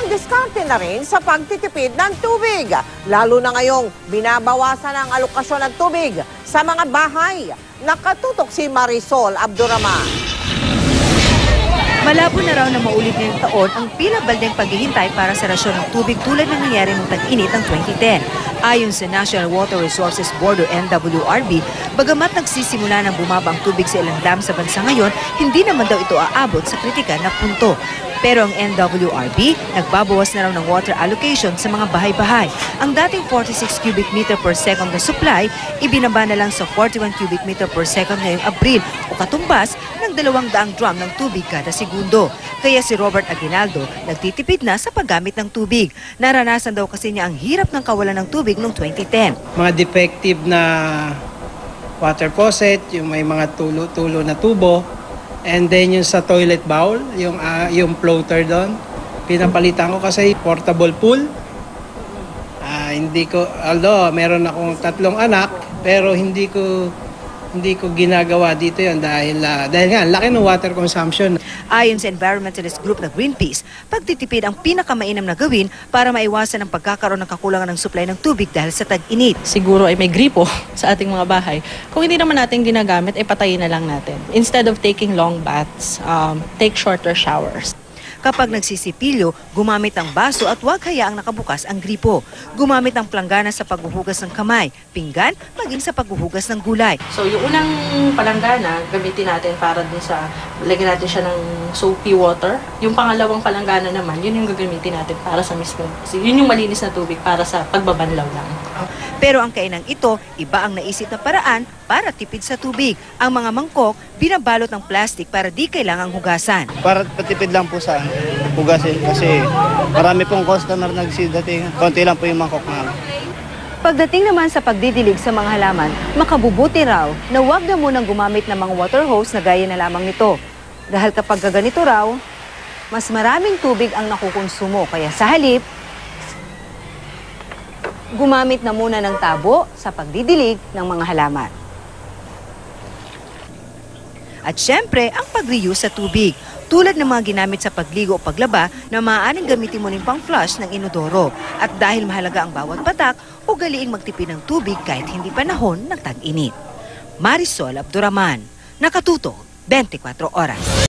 diskarte na rin sa pagtitipid ng tubig. Lalo na ngayong binabawasan ang alokasyon ng tubig sa mga bahay. Nakatutok si Marisol Abduraman. Malabo na raw na maulit ngayong taon ang pinabaldeng paghihintay para sa rasyon ng tubig tulad ng nangyari noong tag-init ng 2010. Ayon sa National Water Resources Board o NWRB, bagamat nagsisimula ng bumaba ang tubig sa ilang dam sa bansa ngayon, hindi naman daw ito aabot sa kritikal na punto. Pero ang NWRB, nagbabawas na raw ng water allocation sa mga bahay-bahay. Ang dating 46 cubic meter per second na supply, ibinaba na lang sa 41 cubic meter per second ngayong Abril o katumbas ng 200 drum ng tubig kada segundo. Kaya si Robert Aguinaldo nagtitipid na sa paggamit ng tubig. Naranasan daw kasi niya ang hirap ng kawalan ng tubig noong 2010. Mga defective na water faucet, yung may mga tulo-tulo na tubo, and then yung sa toilet bowl, yung floater doon, pinapalitan ko kasi portable pool. Although meron akong 3 anak, pero hindi ko ginagawa dito yon dahil nga laki ng water consumption. Ayon sa environmentalist group na Greenpeace, pagtitipid ang pinakamainam na gawin para maiwasan ang pagkakaroon ng kakulangan ng supply ng tubig dahil sa tag-init. Siguro ay may gripo sa ating mga bahay. Kung hindi naman natin ginagamit, ay patayin na lang natin. Instead of taking long baths, take shorter showers. Kapag nagsisipilyo, gumamit ng baso at huwag hayaang nakabukas ang gripo. Gumamit ng planggana sa paghuhugas ng kamay, pinggan, maging sa paghuhugas ng gulay. So yung unang palanggana, gamitin natin para din sa, lagyan natin siya ng soapy water. Yung pangalawang palanggana naman, yun yung gagamitin natin para sa mismo. Yun yung malinis na tubig para sa pagbabanlaw lang. Pero ang kainang ito, iba ang naisip na paraan para tipid sa tubig. Ang mga mangkok, binabalot ng plastic para di kailangang hugasan. Para patipid lang po sa hugasin kasi marami pong customer nagsidating. Konti lang po yung mangkok namin. Pagdating naman sa pagdidilig sa mga halaman, makabubuti raw na huwag na munang gumamit ng mga water hose na gaya na lamang nito. Dahil kapag ganito raw, mas maraming tubig ang nakukonsumo. Kaya sa halip, gumamit na muna ng tabo sa pagdidilig ng mga halaman. At syempre, ang pag-reuse sa tubig. Tulad ng mga ginamit sa pagligo o paglaba na maaaring gamitin mo rin pang flush ng inodoro. At dahil mahalaga ang bawat patak, ugaliing magtipid ng tubig kahit hindi panahon ng tag-init. Marisol Abduraman, Nakatuto, 24 Oras.